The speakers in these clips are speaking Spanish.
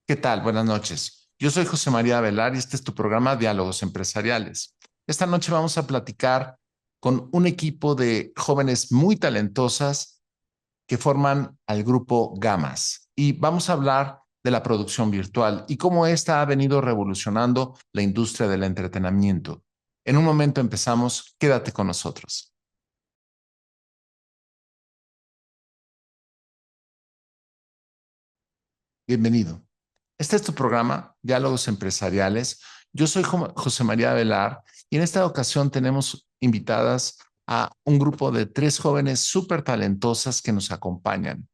¿Qué tal? Buenas noches. Yo soy José María Velar y este es tu programa Diálogos Empresariales. Esta noche vamos a platicar con un equipo de jóvenes muy talentosas que forman al grupo Gamas y vamos a hablar de la producción virtual y cómo esta ha venido revolucionando la industria del entretenimiento. En un momento empezamos, quédate con nosotros. Bienvenido. Este es tu programa, Diálogos Empresariales. Yo soy José María Velar y en esta ocasión tenemos invitadas a un grupo de tres jóvenes súper talentosas que nos acompañan.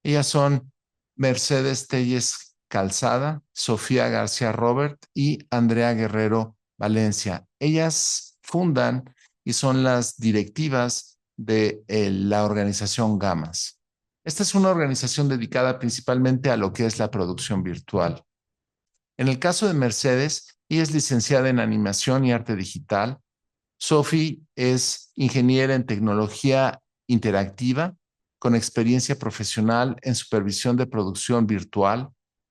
Ellas son Mercedes Telles Calzada, Sofía García Robert y Andrea Guerrero Valencia. Ellas fundan y son las directivas de la organización Gamas. Esta es una organización dedicada principalmente a lo que es la producción virtual. En el caso de Mercedes, ella es licenciada en animación y arte digital. Sophie es ingeniera en tecnología interactiva con experiencia profesional en supervisión de producción virtual.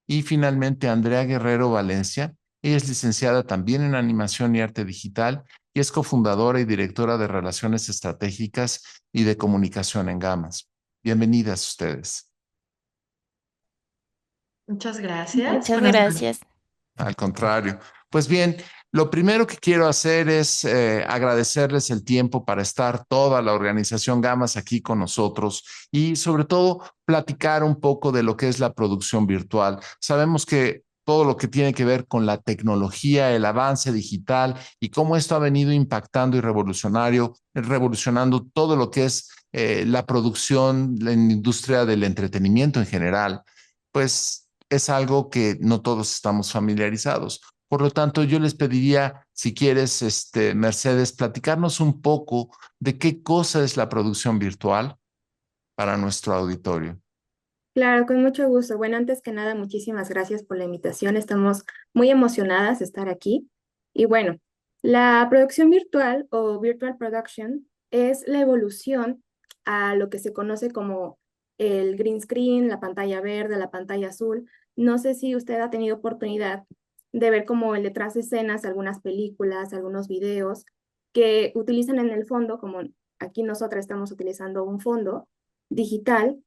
Y finalmente, Andrea Guerrero Valencia. Ella es licenciada también en animación y arte digital y es cofundadora y directora de relaciones estratégicas y de comunicación en Gamas. Bienvenidas ustedes. Muchas gracias. Muchas Buenas noches. gracias. Al contrario. Pues bien, lo primero que quiero hacer es agradecerles el tiempo para estar toda la organización Gamas aquí con nosotros y sobre todo platicar un poco de lo que es la producción virtual. Sabemos que todo lo que tiene que ver con la tecnología, el avance digital y cómo esto ha venido impactando y revolucionando todo lo que es la producción, la industria del entretenimiento en general, pues es algo que no todos estamos familiarizados. Por lo tanto, yo les pediría, si quieres, Mercedes, platicarnos un poco de qué cosa es la producción virtual para nuestro auditorio. Claro, con mucho gusto. Bueno, antes que nada, muchísimas gracias por la invitación. Estamos muy emocionadas de estar aquí. Y bueno, la producción virtual o virtual production es la evolución a lo que se conoce como el green screen, la pantalla verde, la pantalla azul. No sé si usted ha tenido oportunidad de ver como el detrás de escenas, algunas películas, algunos videos que utilizan en el fondo, como aquí nosotras estamos utilizando un fondo digital.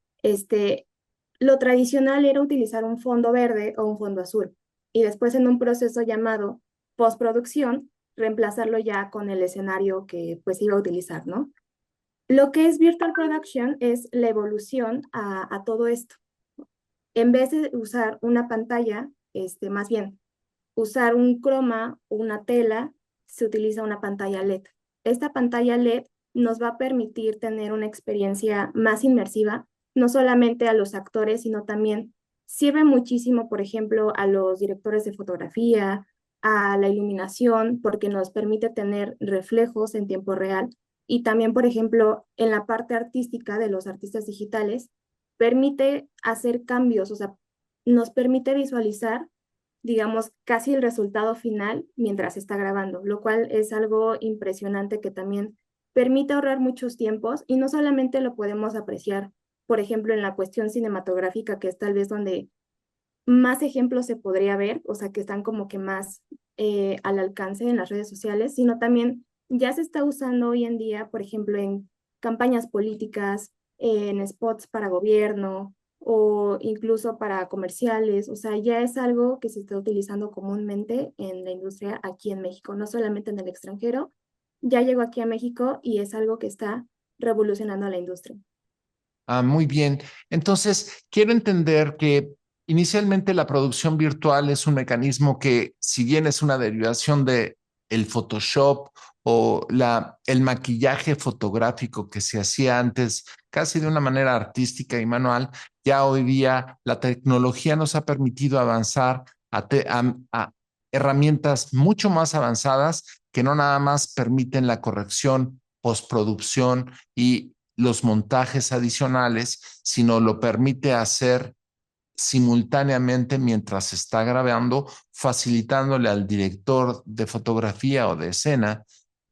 Lo tradicional era utilizar un fondo verde o un fondo azul y después en un proceso llamado postproducción reemplazarlo ya con el escenario que pues iba a utilizar, ¿no? Lo que es virtual production es la evolución a todo esto. En vez de usar una pantalla, más bien usar un croma o una tela, se utiliza una pantalla LED. Esta pantalla LED nos va a permitir tener una experiencia más inmersiva, no solamente a los actores, sino también sirve muchísimo, por ejemplo, a los directores de fotografía, a la iluminación, porque nos permite tener reflejos en tiempo real. Y también, por ejemplo, en la parte artística de los artistas digitales, permite hacer cambios, o sea, nos permite visualizar digamos, casi el resultado final mientras está grabando, lo cual es algo impresionante que también permite ahorrar muchos tiempos y no solamente lo podemos apreciar, por ejemplo, en la cuestión cinematográfica, que es tal vez donde más ejemplos se podría ver, o sea, que están como que más al alcance en las redes sociales, sino también ya se está usando hoy en día, por ejemplo, en campañas políticas, en spots para gobierno o incluso para comerciales, o sea, ya es algo que se está utilizando comúnmente en la industria aquí en México, no solamente en el extranjero, ya llegó aquí a México y es algo que está revolucionando la industria. Ah, muy bien. Entonces, quiero entender que inicialmente la producción virtual es un mecanismo que, si bien es una derivación de el Photoshop o el maquillaje fotográfico que se hacía antes, casi de una manera artística y manual, ya hoy día la tecnología nos ha permitido avanzar a herramientas mucho más avanzadas que no nada más permiten la corrección, postproducción y los montajes adicionales, sino lo permite hacer simultáneamente mientras se está grabando, facilitándole al director de fotografía o de escena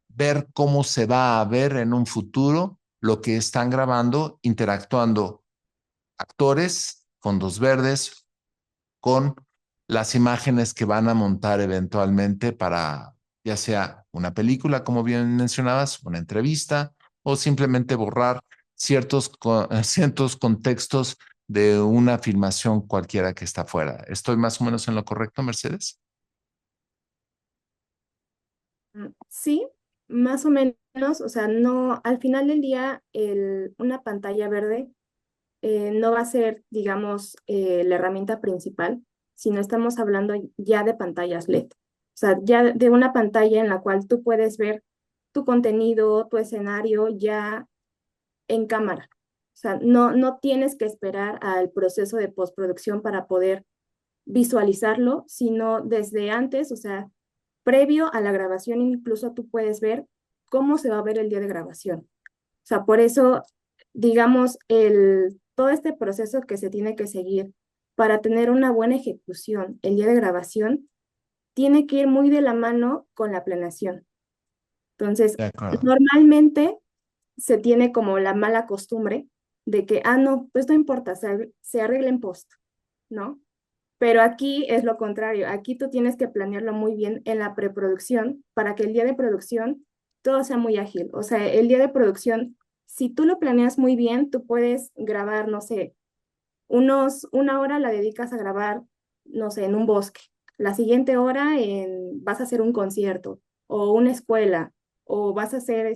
ver cómo se va a ver en un futuro lo que están grabando, interactuando actores, fondos verdes, con las imágenes que van a montar eventualmente para ya sea una película, como bien mencionabas, una entrevista, o simplemente borrar ciertos contextos de una filmación cualquiera que está fuera. ¿Estoy más o menos en lo correcto, Mercedes? Sí, más o menos, o sea, no, al final del día, una pantalla verde no va a ser, digamos, la herramienta principal, sino estamos hablando ya de pantallas LED. O sea, ya de una pantalla en la cual tú puedes ver tu contenido, tu escenario ya en cámara. O sea, no tienes que esperar al proceso de postproducción para poder visualizarlo, sino desde antes, o sea, previo a la grabación, incluso tú puedes ver cómo se va a ver el día de grabación. O sea, por eso, digamos, todo este proceso que se tiene que seguir para tener una buena ejecución el día de grabación, tiene que ir muy de la mano con la planeación. Entonces, De acuerdo. normalmente se tiene como la mala costumbre de que, no, pues no importa, se arregla en post, ¿no? Pero aquí es lo contrario, aquí tú tienes que planearlo muy bien en la preproducción para que el día de producción todo sea muy ágil. O sea, el día de producción, si tú lo planeas muy bien, tú puedes grabar, no sé, una hora la dedicas a grabar, no sé, en un bosque. La siguiente hora vas a hacer un concierto o una escuela o vas a hacer,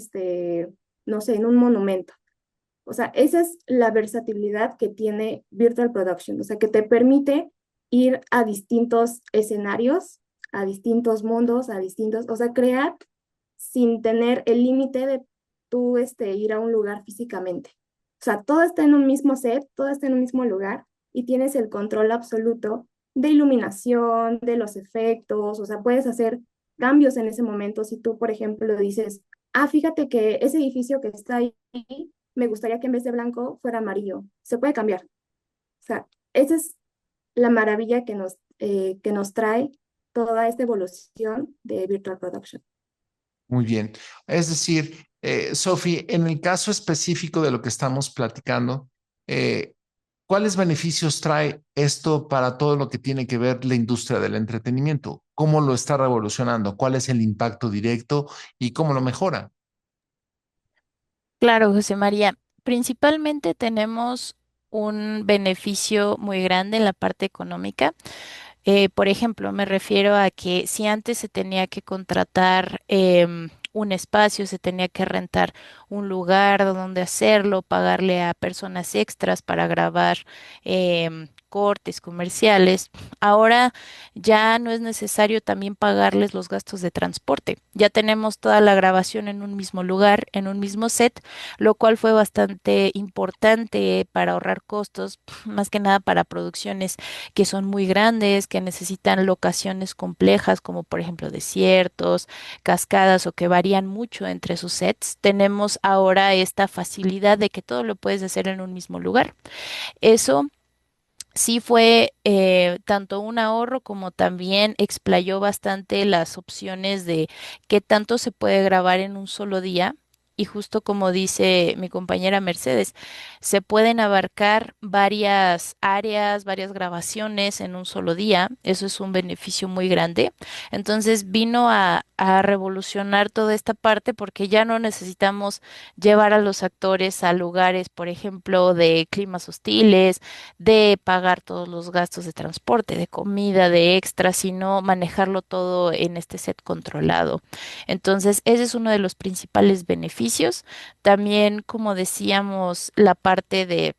no sé, en un monumento. O sea, esa es la versatilidad que tiene Virtual Production, o sea, que te permite ir a distintos escenarios, a distintos mundos, a distintos, o sea, crear sin tener el límite de tú ir a un lugar físicamente. O sea, todo está en un mismo set, todo está en un mismo lugar y tienes el control absoluto de iluminación, de los efectos, o sea, puedes hacer cambios en ese momento. Si tú, por ejemplo, dices, fíjate que ese edificio que está ahí, me gustaría que en vez de blanco fuera amarillo. Se puede cambiar. O sea, esa es la maravilla que nos trae toda esta evolución de Virtual Production. Muy bien. Es decir, Sophie, en el caso específico de lo que estamos platicando, eh, ¿cuáles beneficios trae esto para todo lo que tiene que ver la industria del entretenimiento? ¿Cómo lo está revolucionando? ¿Cuál es el impacto directo y cómo lo mejora? Claro, José María. Principalmente tenemos un beneficio muy grande en la parte económica. Por ejemplo, me refiero a que si antes se tenía que contratar un espacio, se tenía que rentar un lugar donde hacerlo, pagarle a personas extras para grabar cortes comerciales, ahora ya no es necesario también pagarles los gastos de transporte. Ya tenemos toda la grabación en un mismo lugar, en un mismo set, lo cual fue bastante importante para ahorrar costos, más que nada para producciones que son muy grandes, que necesitan locaciones complejas, como por ejemplo desiertos, cascadas o que varían mucho entre sus sets. Tenemos ahora esta facilidad de que todo lo puedes hacer en un mismo lugar. Eso sí fue tanto un ahorro como también explayó bastante las opciones de qué tanto se puede grabar en un solo día. Y justo como dice mi compañera Mercedes, se pueden abarcar varias áreas, varias grabaciones en un solo día. Eso es un beneficio muy grande. Entonces vino a revolucionar toda esta parte porque ya no necesitamos llevar a los actores a lugares, por ejemplo, de climas hostiles, de pagar todos los gastos de transporte, de comida, de extras, sino manejarlo todo en este set controlado. Entonces, ese es uno de los principales beneficios. También, como decíamos, la parte de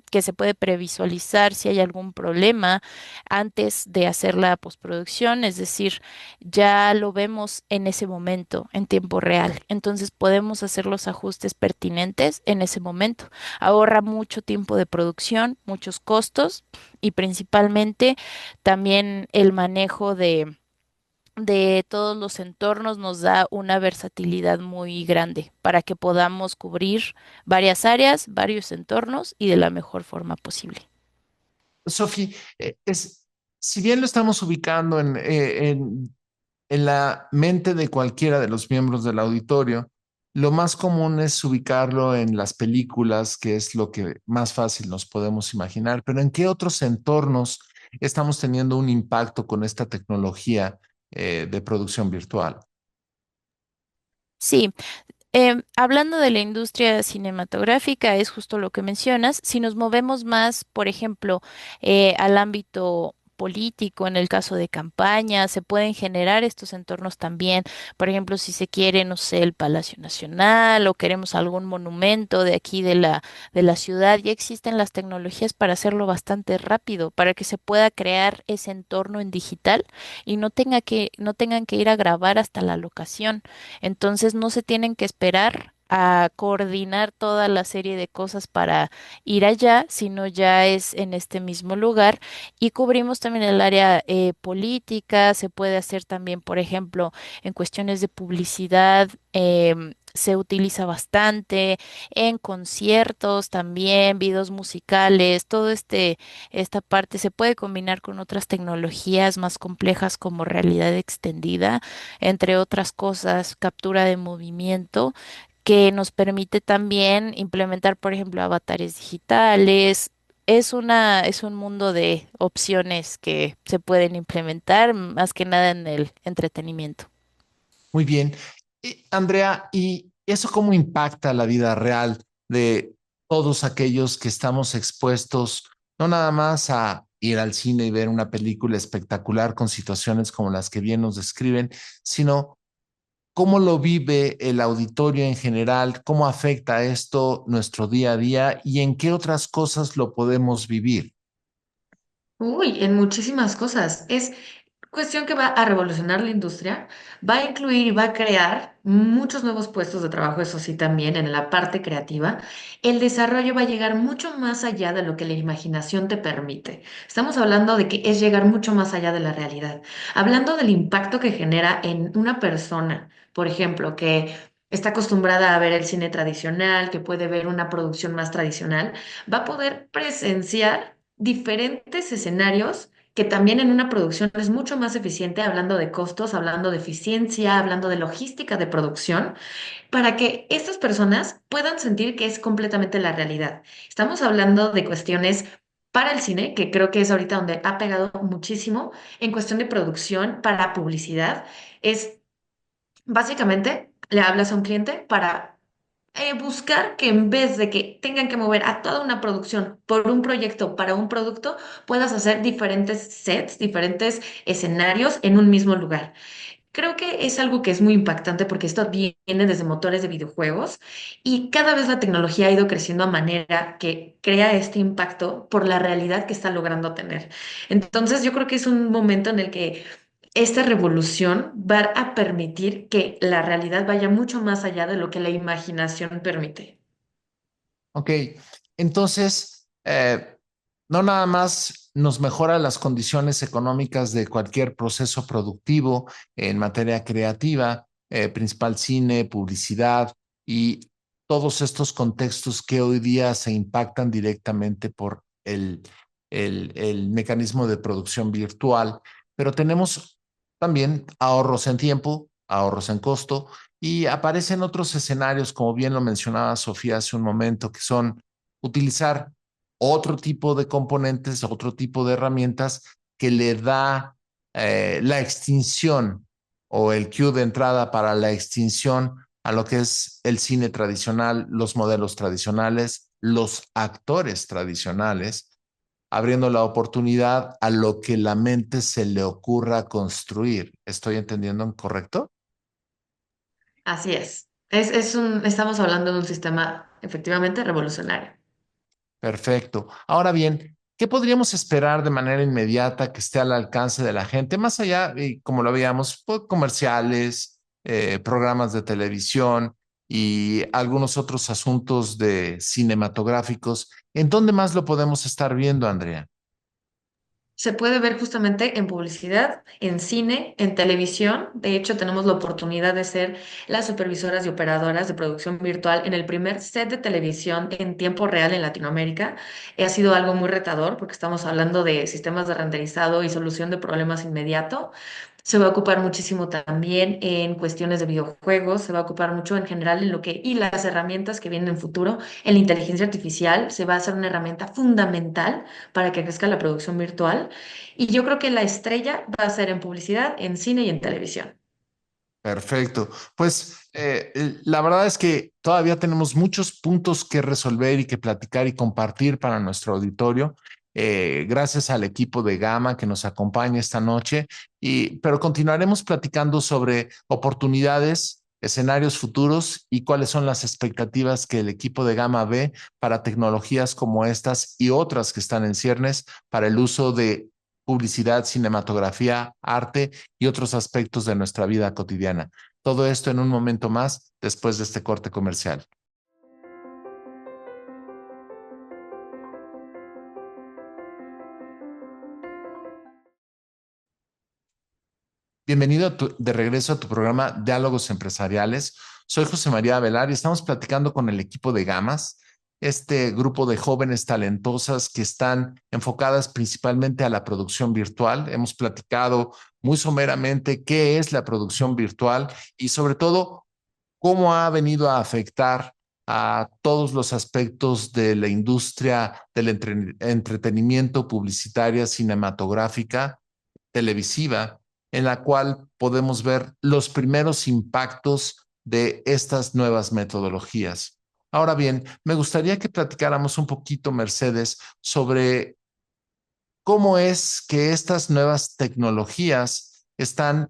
que se puede previsualizar si hay algún problema antes de hacer la postproducción, es decir, ya lo vemos en ese momento, en tiempo real. Entonces podemos hacer los ajustes pertinentes en ese momento. Ahorra mucho tiempo de producción, muchos costos y principalmente también el manejo de todos los entornos nos da una versatilidad muy grande para que podamos cubrir varias áreas, varios entornos y de la mejor forma posible. Sophie, si bien lo estamos ubicando en la mente de cualquiera de los miembros del auditorio, lo más común es ubicarlo en las películas, que es lo que más fácil nos podemos imaginar, pero ¿en qué otros entornos estamos teniendo un impacto con esta tecnología de producción virtual. Sí, hablando de la industria cinematográfica, es justo lo que mencionas. Si nos movemos más, por ejemplo, al ámbito político, en el caso de campaña, se pueden generar estos entornos también. Por ejemplo, si se quiere, no sé, el Palacio Nacional o queremos algún monumento de aquí de la ciudad, ya existen las tecnologías para hacerlo bastante rápido, para que se pueda crear ese entorno en digital y no tengan que ir a grabar hasta la locación. Entonces no se tienen que esperar a coordinar toda la serie de cosas para ir allá, sino ya es en este mismo lugar y cubrimos también el área política, se puede hacer también, por ejemplo, en cuestiones de publicidad. Se utiliza bastante en conciertos también, videos musicales, esta parte se puede combinar con otras tecnologías más complejas como realidad extendida, entre otras cosas, captura de movimiento, que nos permite también implementar, por ejemplo, avatares digitales. Es un mundo de opciones que se pueden implementar, más que nada en el entretenimiento. Muy bien. Andrea, ¿y eso cómo impacta la vida real de todos aquellos que estamos expuestos, no nada más a ir al cine y ver una película espectacular con situaciones como las que bien nos describen, sino cómo lo vive el auditorio en general, cómo afecta esto nuestro día a día y en qué otras cosas lo podemos vivir? Uy, en muchísimas cosas. Es cuestión que va a revolucionar la industria, va a incluir y va a crear muchos nuevos puestos de trabajo, eso sí, también en la parte creativa. El desarrollo va a llegar mucho más allá de lo que la imaginación te permite. Estamos hablando de que es llegar mucho más allá de la realidad. Hablando del impacto que genera en una persona, por ejemplo, que está acostumbrada a ver el cine tradicional, que puede ver una producción más tradicional, va a poder presenciar diferentes escenarios que también en una producción es mucho más eficiente, hablando de costos, hablando de eficiencia, hablando de logística de producción, para que estas personas puedan sentir que es completamente la realidad. Estamos hablando de cuestiones para el cine, que creo que es ahorita donde ha pegado muchísimo, en cuestión de producción, para publicidad, es básicamente le hablas a un cliente para buscar que en vez de que tengan que mover a toda una producción por un proyecto para un producto, puedas hacer diferentes sets, diferentes escenarios en un mismo lugar. Creo que es algo que es muy impactante porque esto viene desde motores de videojuegos y cada vez la tecnología ha ido creciendo a manera que crea este impacto por la realidad que está logrando tener. Entonces yo creo que es un momento en el que esta revolución va a permitir que la realidad vaya mucho más allá de lo que la imaginación permite. Ok, entonces, no nada más nos mejora las condiciones económicas de cualquier proceso productivo en materia creativa, principal cine, publicidad y todos estos contextos que hoy día se impactan directamente por el mecanismo de producción virtual, pero tenemos también ahorros en tiempo, ahorros en costo y aparecen otros escenarios, como bien lo mencionaba Sofía hace un momento, que son utilizar otro tipo de componentes, otro tipo de herramientas que le da la extinción o el cue de entrada para la extinción a lo que es el cine tradicional, los modelos tradicionales, los actores tradicionales, abriendo la oportunidad a lo que la mente se le ocurra construir. ¿Estoy entendiendo correcto? Así es. Estamos hablando de un sistema efectivamente revolucionario. Perfecto. Ahora bien, ¿qué podríamos esperar de manera inmediata que esté al alcance de la gente? Más allá, y como lo veíamos, pues, comerciales, programas de televisión y algunos otros asuntos de cinematográficos. ¿En dónde más lo podemos estar viendo, Andrea? Se puede ver justamente en publicidad, en cine, en televisión. De hecho, tenemos la oportunidad de ser las supervisoras y operadoras de producción virtual en el primer set de televisión en tiempo real en Latinoamérica. Ha sido algo muy retador porque estamos hablando de sistemas de renderizado y solución de problemas inmediato. se va a ocupar muchísimo también en cuestiones de videojuegos, se va a ocupar mucho en general en lo que, y las herramientas que vienen en futuro, en la inteligencia artificial, se va a hacer una herramienta fundamental para que crezca la producción virtual. Y yo creo que la estrella va a ser en publicidad, en cine y en televisión. Perfecto. Pues la verdad es que todavía tenemos muchos puntos que resolver y que platicar y compartir para nuestro auditorio. Gracias al equipo de Gama que nos acompaña esta noche, pero continuaremos platicando sobre oportunidades, escenarios futuros y cuáles son las expectativas que el equipo de Gama ve para tecnologías como estas y otras que están en ciernes para el uso de publicidad, cinematografía, arte y otros aspectos de nuestra vida cotidiana. Todo esto en un momento más después de este corte comercial. Bienvenido de regreso a tu programa Diálogos Empresariales. Soy José María Velar y estamos platicando con el equipo de Gamas, este grupo de jóvenes talentosas que están enfocadas principalmente a la producción virtual. Hemos platicado muy someramente qué es la producción virtual y sobre todo cómo ha venido a afectar a todos los aspectos de la industria del entretenimiento, publicitaria, cinematográfica, televisiva, en la cual podemos ver los primeros impactos de estas nuevas metodologías. Ahora bien, me gustaría que platicáramos un poquito, Mercedes, sobre cómo es que estas nuevas tecnologías están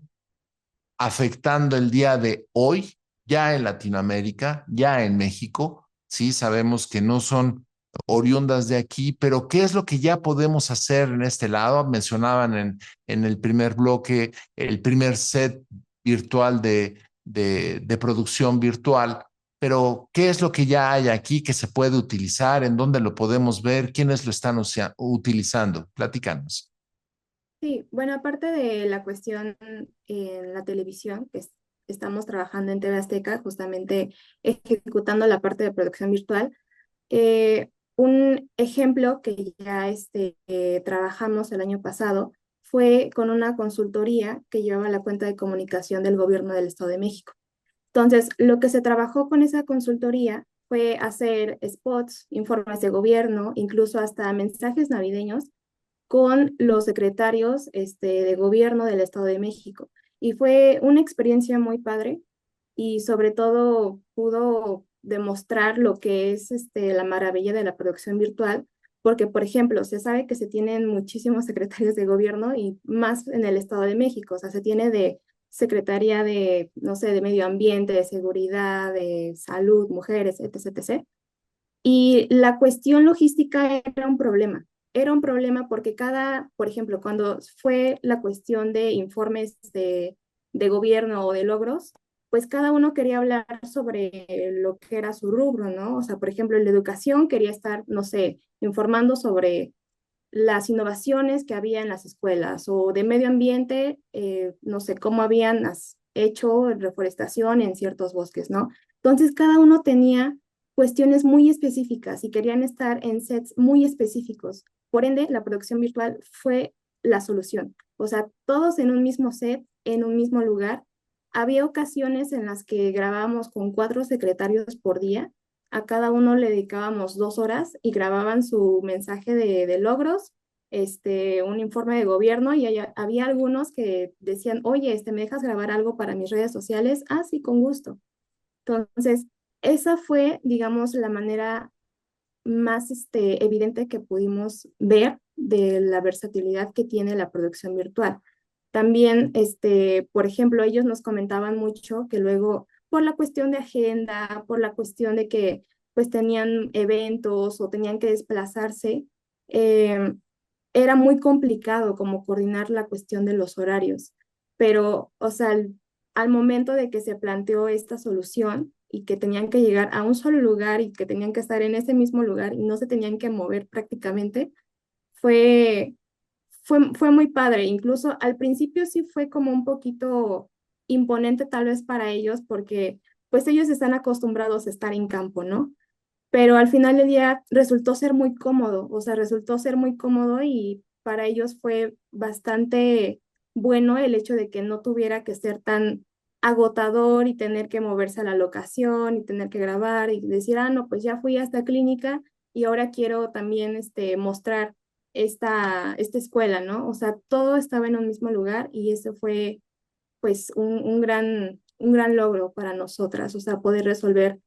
afectando el día de hoy, ya en Latinoamérica, ya en México. Sí, sabemos que no son oriundas de aquí, pero ¿qué es lo que ya podemos hacer en este lado? Mencionaban en el primer bloque el primer set virtual de producción virtual, pero ¿qué es lo que ya hay aquí que se puede utilizar? ¿En dónde lo podemos ver? ¿Quiénes lo están utilizando? Platícanos. Sí, bueno, aparte de la cuestión en la televisión, estamos trabajando en TV Azteca, justamente ejecutando la parte de producción virtual. Un ejemplo que ya trabajamos el año pasado fue con una consultoría que llevaba la cuenta de comunicación del gobierno del Estado de México. Entonces, lo que se trabajó con esa consultoría fue hacer spots, informes de gobierno, incluso hasta mensajes navideños con los secretarios de gobierno del Estado de México. Y fue una experiencia muy padre y sobre todo pudo demostrar lo que es la maravilla de la producción virtual, porque, por ejemplo, se sabe que se tienen muchísimos secretarios de gobierno y más en el Estado de México, o sea, se tiene de Secretaría de, no sé, de Medio Ambiente, de Seguridad, de Salud, Mujeres, etc., etc. Y la cuestión logística era un problema porque por ejemplo, cuando fue la cuestión de informes de gobierno o de logros, pues cada uno quería hablar sobre lo que era su rubro, ¿no? O sea, por ejemplo, el de educación quería estar, no sé, informando sobre las innovaciones que había en las escuelas o de medio ambiente, no sé, cómo habían hecho reforestación en ciertos bosques, ¿no? Entonces, cada uno tenía cuestiones muy específicas y querían estar en sets muy específicos. Por ende, la producción virtual fue la solución. O sea, todos en un mismo set, en un mismo lugar. Había ocasiones en las que grabábamos con 4 secretarios por día. A cada uno le dedicábamos 2 horas y grababan su mensaje de logros, un informe de gobierno y había algunos que decían, oye, ¿me dejas grabar algo para mis redes sociales? Ah, sí, con gusto. Entonces, esa fue, digamos, la manera más evidente que pudimos ver de la versatilidad que tiene la producción virtual. También, por ejemplo, ellos nos comentaban mucho que luego, por la cuestión de agenda, por la cuestión de que pues tenían eventos o tenían que desplazarse, eh, era muy complicado como coordinar la cuestión de los horarios. Pero, o sea, al momento de que se planteó esta solución y que tenían que llegar a un solo lugar y que tenían que estar en ese mismo lugar y no se tenían que mover prácticamente, fue, fue muy padre. Incluso al principio sí fue como un poquito imponente tal vez para ellos porque pues ellos están acostumbrados a estar en campo, ¿no? Pero al final del día resultó ser muy cómodo, o sea, resultó ser muy cómodo y para ellos fue bastante bueno el hecho de que no tuviera que ser tan agotador y tener que moverse a la locación y tener que grabar y decir, ah, no, pues ya fui a esta clínica y ahora quiero también mostrar esta escuela, ¿no? O sea, todo estaba en un mismo lugar y eso fue pues un gran logro para nosotras, o sea, poder resolver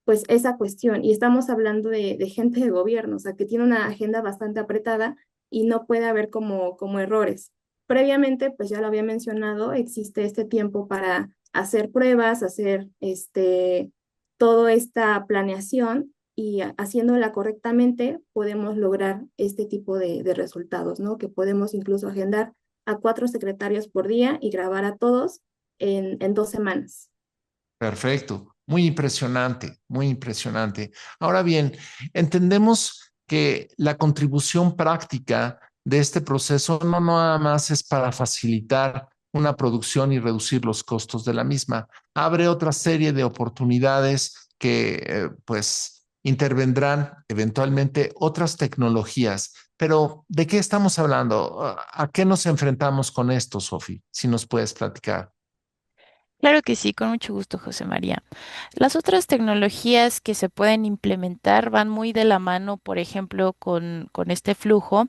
pues esa cuestión. Y estamos hablando de gente de gobierno, o sea, que tiene una agenda bastante apretada y no puede haber como errores. Previamente, pues ya lo había mencionado, existe este tiempo para hacer pruebas, hacer toda esta planeación y haciéndola correctamente podemos lograr este tipo de resultados, ¿no? Que podemos incluso agendar a 4 secretarios por día y grabar a todos en 2 semanas. Perfecto, muy impresionante, muy impresionante. Ahora bien, entendemos que la contribución práctica de este proceso no nada más es para facilitar una producción y reducir los costos de la misma. Abre otra serie de oportunidades que pues intervendrán eventualmente otras tecnologías. Pero, ¿de qué estamos hablando? ¿A qué nos enfrentamos con esto, Sofi? Si nos puedes platicar. Claro que sí, con mucho gusto, José María. Las otras tecnologías que se pueden implementar van muy de la mano, por ejemplo, con este flujo.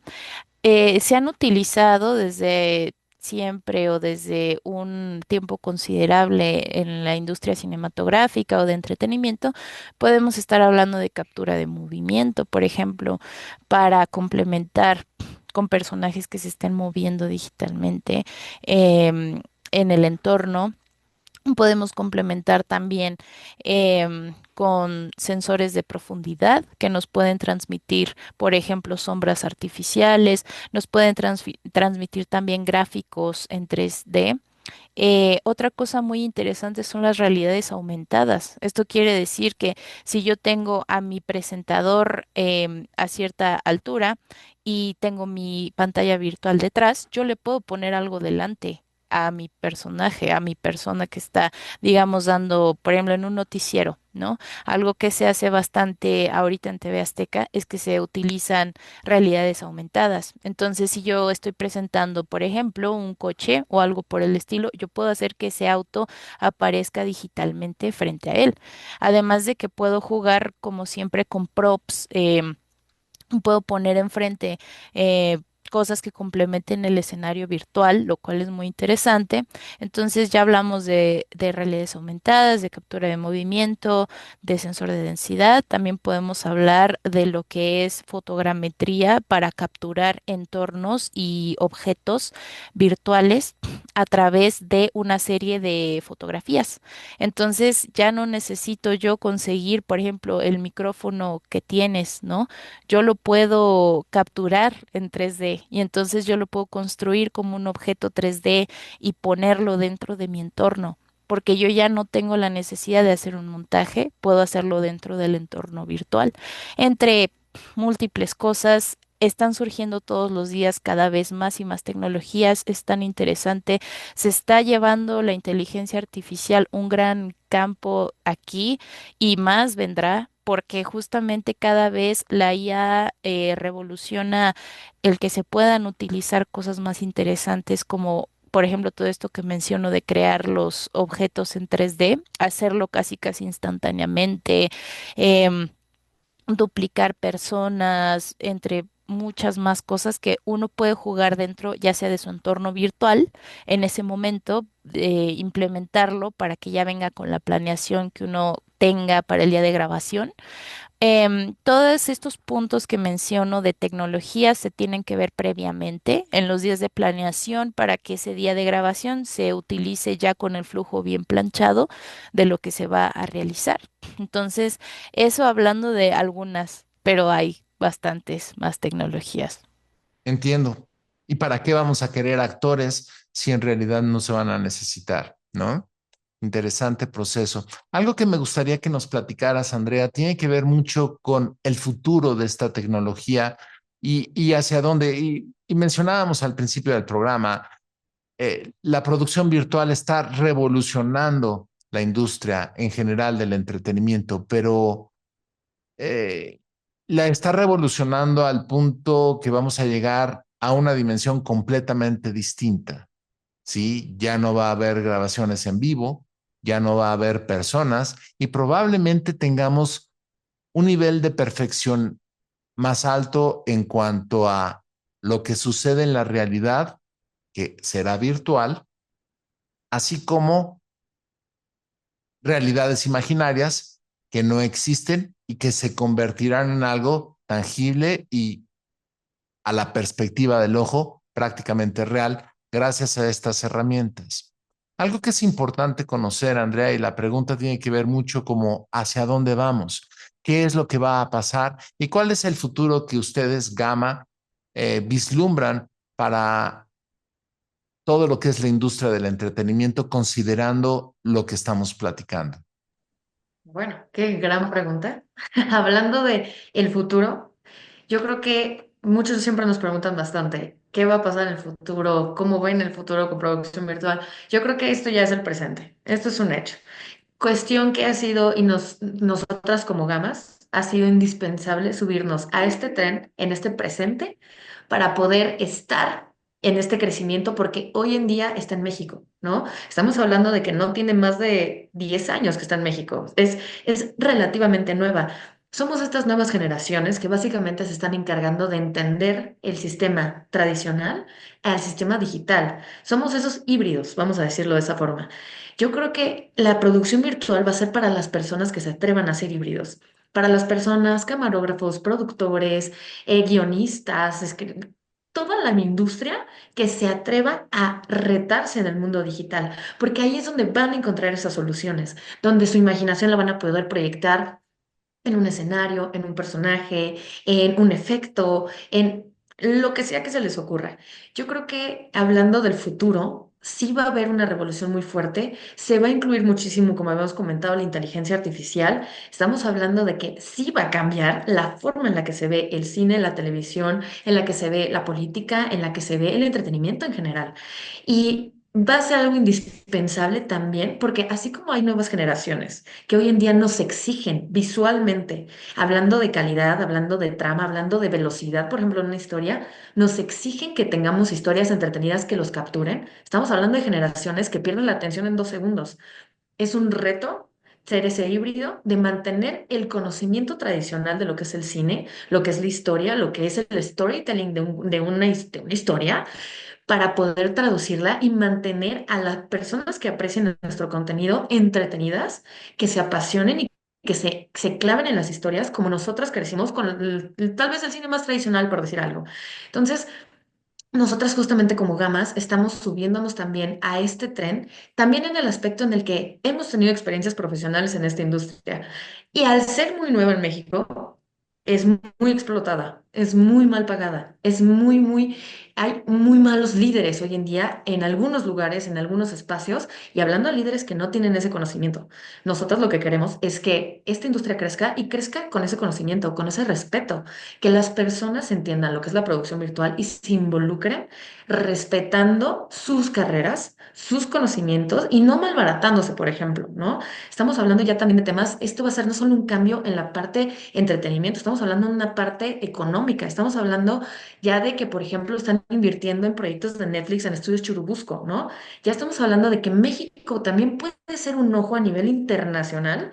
Se han utilizado desde siempre o desde un tiempo considerable en la industria cinematográfica o de entretenimiento. Podemos estar hablando de captura de movimiento, por ejemplo, para complementar con personajes que se estén moviendo digitalmente en el entorno. Podemos complementar también con sensores de profundidad que nos pueden transmitir, por ejemplo, sombras artificiales, nos pueden transmitir también gráficos en 3D. Otra cosa muy interesante son las realidades aumentadas. Esto quiere decir que si yo tengo a mi presentador a cierta altura y tengo mi pantalla virtual detrás, yo le puedo poner algo delante a mi personaje, a mi persona que está, digamos, dando, por ejemplo, en un noticiero, ¿no? Algo que se hace bastante ahorita en TV Azteca es que se utilizan realidades aumentadas. Entonces, si yo estoy presentando, por ejemplo, un coche o algo por el estilo, yo puedo hacer que ese auto aparezca digitalmente frente a él. Además de que puedo jugar, como siempre, con props. Puedo poner enfrente cosas que complementen el escenario virtual, lo cual es muy interesante. Entonces ya hablamos de realidades aumentadas, de captura de movimiento, de sensor de densidad. También podemos hablar de lo que es fotogrametría para capturar entornos y objetos virtuales a través de una serie de fotografías. Entonces ya no necesito yo conseguir, por ejemplo, el micrófono que tienes, ¿no? Yo lo puedo capturar en 3D y entonces yo lo puedo construir como un objeto 3D y ponerlo dentro de mi entorno, porque yo ya no tengo la necesidad de hacer un montaje, puedo hacerlo dentro del entorno virtual. Entre múltiples cosas. Están surgiendo todos los días cada vez más y más tecnologías. Es tan interesante. Se está llevando la inteligencia artificial un gran campo aquí y más vendrá porque justamente cada vez la IA revoluciona el que se puedan utilizar cosas más interesantes como, por ejemplo, todo esto que menciono de crear los objetos en 3D, hacerlo casi casi instantáneamente, em, duplicar personas, entre muchas más cosas que uno puede jugar dentro, ya sea de su entorno virtual, en ese momento, implementarlo para que ya venga con la planeación que uno tenga para el día de grabación. Todos estos puntos que menciono de tecnología se tienen que ver previamente en los días de planeación para que ese día de grabación se utilice ya con el flujo bien planchado de lo que se va a realizar. Entonces, eso hablando de algunas, pero hay bastantes más tecnologías. Entiendo. ¿Y para qué vamos a querer actores si en realidad no se van a necesitar, ¿no? Interesante proceso. Algo que me gustaría que nos platicaras, Andrea, tiene que ver mucho con el futuro de esta tecnología y hacia dónde. Y mencionábamos al principio del programa, la producción virtual está revolucionando la industria en general del entretenimiento, pero eh, la está revolucionando al punto que vamos a llegar a una dimensión completamente distinta. ¿sí? Ya no va a haber grabaciones en vivo, ya no va a haber personas y probablemente tengamos un nivel de perfección más alto en cuanto a lo que sucede en la realidad, que será virtual, así como realidades imaginarias que no existen y que se convertirán en algo tangible y a la perspectiva del ojo prácticamente real gracias a estas herramientas. Algo que es importante conocer, Andrea, y la pregunta tiene que ver mucho como hacia dónde vamos, qué es lo que va a pasar y cuál es el futuro que ustedes, Gama, vislumbran para todo lo que es la industria del entretenimiento, considerando lo que estamos platicando. Bueno, qué gran pregunta. Hablando de el futuro, yo creo que muchos siempre nos preguntan bastante, ¿qué va a pasar en el futuro? ¿Cómo ven el futuro con producción virtual? Yo creo que esto ya es el presente. Esto es un hecho. Cuestión que ha sido, y nosotras como gamas, ha sido indispensable subirnos a este tren en este presente para poder estar en este crecimiento, porque hoy en día está en México, ¿no? Estamos hablando de que no tiene más de 10 años que está en México, es relativamente nueva. Somos estas nuevas generaciones que básicamente se están encargando de entender el sistema tradicional al sistema digital. Somos esos híbridos, vamos a decirlo de esa forma. Yo creo que la producción virtual va a ser para las personas que se atrevan a ser híbridos, para las personas, camarógrafos, productores, guionistas, toda la industria que se atreva a retarse en el mundo digital, porque ahí es donde van a encontrar esas soluciones, donde su imaginación la van a poder proyectar en un escenario, en un personaje, en un efecto, en lo que sea que se les ocurra. Yo creo que hablando del futuro, sí va a haber una revolución muy fuerte, se va a incluir muchísimo, como habíamos comentado, la inteligencia artificial. Estamos hablando de que sí va a cambiar la forma en la que se ve el cine, la televisión, en la que se ve la política, en la que se ve el entretenimiento en general. Y va a ser algo indispensable también, porque así como hay nuevas generaciones, que hoy en día nos exigen visualmente, hablando de calidad, hablando de trama, hablando de velocidad, por ejemplo, en una historia, nos exigen que tengamos historias entretenidas que los capturen. Estamos hablando de generaciones que pierden la atención en 2 segundos. Es un reto ser ese híbrido de mantener el conocimiento tradicional de lo que es el cine, lo que es la historia, lo que es el storytelling de una historia para poder traducirla y mantener a las personas que aprecien nuestro contenido entretenidas, que se apasionen y que se claven en las historias como nosotras crecimos con tal vez el cine más tradicional, por decir algo. Entonces, nosotras justamente como gamas estamos subiéndonos también a este tren, también en el aspecto en el que hemos tenido experiencias profesionales en esta industria. Y al ser muy nueva en México, es muy explotada, es muy mal pagada, hay muy malos líderes hoy en día en algunos lugares, en algunos espacios, y hablando de líderes que no tienen ese conocimiento. Nosotros lo que queremos es que esta industria crezca y crezca con ese conocimiento, con ese respeto, que las personas entiendan lo que es la producción virtual y se involucren respetando sus carreras, sus conocimientos y no malbaratándose, por ejemplo, ¿no? Estamos hablando ya también de temas, esto va a ser no solo un cambio en la parte entretenimiento, estamos hablando de una parte económica, estamos hablando ya de que, por ejemplo, están invirtiendo en proyectos de Netflix en estudios Churubusco, ¿no? Ya estamos hablando de que México también puede ser un ojo a nivel internacional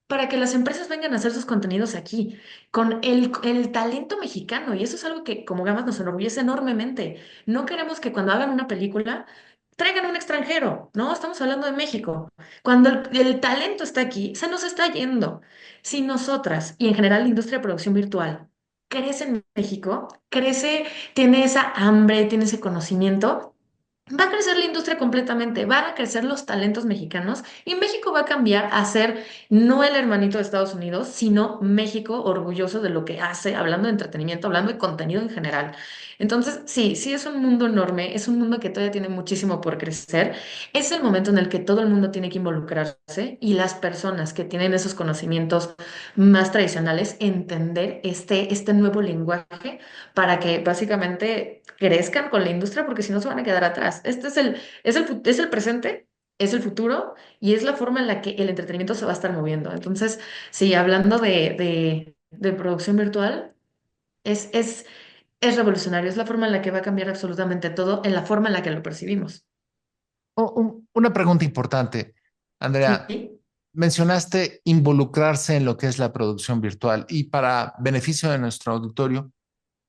para que las empresas vengan a hacer sus contenidos aquí, con el talento mexicano. Y eso es algo que como Gamas nos enorgullece enormemente. No queremos que cuando hagan una película traigan un extranjero, ¿no? Estamos hablando de México. Cuando el talento está aquí, se nos está yendo. Si nosotras, y en general la industria de producción virtual, crece en México, crece, tiene esa hambre, tiene ese conocimiento, va a crecer la industria completamente, van a crecer los talentos mexicanos y México va a cambiar a ser no el hermanito de Estados Unidos, sino México orgulloso de lo que hace, hablando de entretenimiento, hablando de contenido en general. Entonces, sí, sí es un mundo enorme, es un mundo que todavía tiene muchísimo por crecer. Es el momento en el que todo el mundo tiene que involucrarse y las personas que tienen esos conocimientos más tradicionales entender este nuevo lenguaje para que básicamente crezcan con la industria, porque si no se van a quedar atrás. Este es el presente, es el futuro y es la forma en la que el entretenimiento se va a estar moviendo. Entonces, sí, hablando de producción virtual, es, es, es revolucionario, es la forma en la que va a cambiar absolutamente todo, en la forma en la que lo percibimos. Una pregunta importante, Andrea. Sí. Mencionaste involucrarse en lo que es la producción virtual y para beneficio de nuestro auditorio,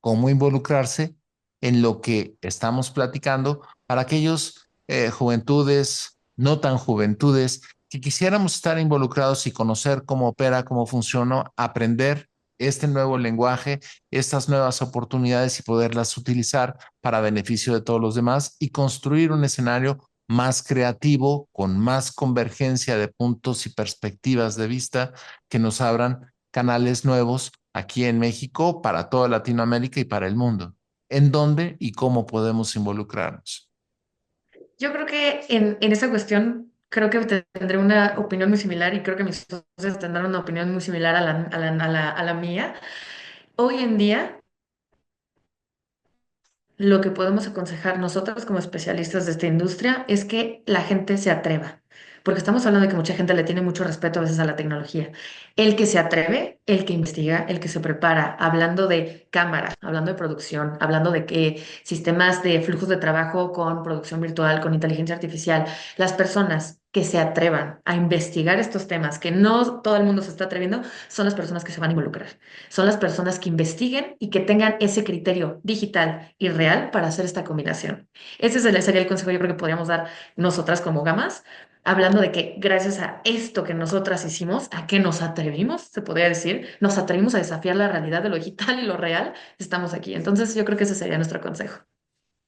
cómo involucrarse en lo que estamos platicando para aquellos juventudes, no tan juventudes, que quisiéramos estar involucrados y conocer cómo opera, cómo funciona, aprender este nuevo lenguaje, estas nuevas oportunidades y poderlas utilizar para beneficio de todos los demás y construir un escenario más creativo, con más convergencia de puntos y perspectivas de vista que nos abran canales nuevos aquí en México, para toda Latinoamérica y para el mundo. ¿En dónde y cómo podemos involucrarnos? Yo creo que en esa cuestión, creo que tendré una opinión muy similar y creo que mis socios tendrán una opinión muy similar a la mía. Hoy en día, lo que podemos aconsejar nosotros como especialistas de esta industria es que la gente se atreva, porque estamos hablando de que mucha gente le tiene mucho respeto a veces a la tecnología. El que se atreve, el que investiga, el que se prepara, hablando de cámara, hablando de producción, hablando de que sistemas de flujos de trabajo con producción virtual, con inteligencia artificial, las personas que se atrevan a investigar estos temas, que no todo el mundo se está atreviendo, son las personas que se van a involucrar. Son las personas que investiguen y que tengan ese criterio digital y real para hacer esta combinación. Ese sería el consejo yo creo que podríamos dar nosotras como gamas, hablando de que gracias a esto que nosotras hicimos, a que nos atrevimos, se podría decir, nos atrevimos a desafiar la realidad de lo digital y lo real, estamos aquí. Entonces yo creo que ese sería nuestro consejo.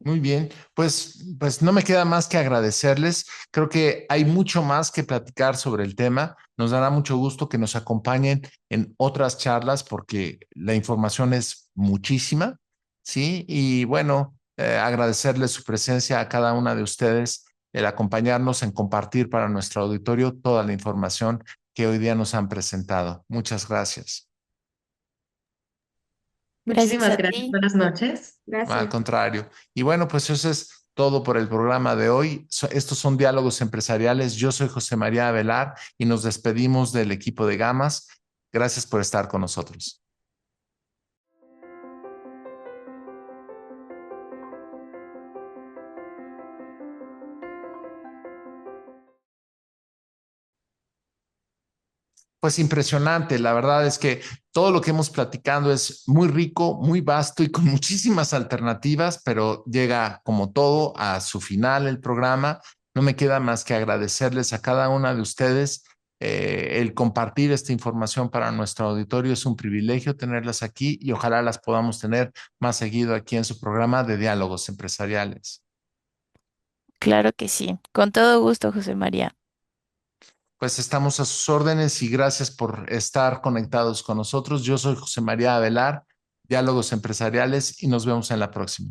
Muy bien, pues no me queda más que agradecerles. Creo que hay mucho más que platicar sobre el tema. Nos dará mucho gusto que nos acompañen en otras charlas porque la información es muchísima, ¿sí? Y bueno, agradecerles su presencia a cada una de ustedes, el acompañarnos en compartir para nuestro auditorio toda la información que hoy día nos han presentado. Muchas gracias. Gracias Muchísimas a gracias. ti. Buenas noches. Al Gracias. contrario. Y bueno, pues eso es todo por el programa de hoy. Estos son Diálogos Empresariales. Yo soy José María Avelar y nos despedimos del equipo de Gamas. Gracias por estar con nosotros. Pues impresionante. La verdad es que todo lo que hemos platicado es muy rico, muy vasto y con muchísimas alternativas, pero llega como todo a su final el programa. No me queda más que agradecerles a cada una de ustedes. El compartir esta información para nuestro auditorio es un privilegio tenerlas aquí y ojalá las podamos tener más seguido aquí en su programa de Diálogos Empresariales. Claro que sí. Con todo gusto, José María. Pues estamos a sus órdenes y gracias por estar conectados con nosotros. Yo soy José María Avelar, Diálogos Empresariales y nos vemos en la próxima.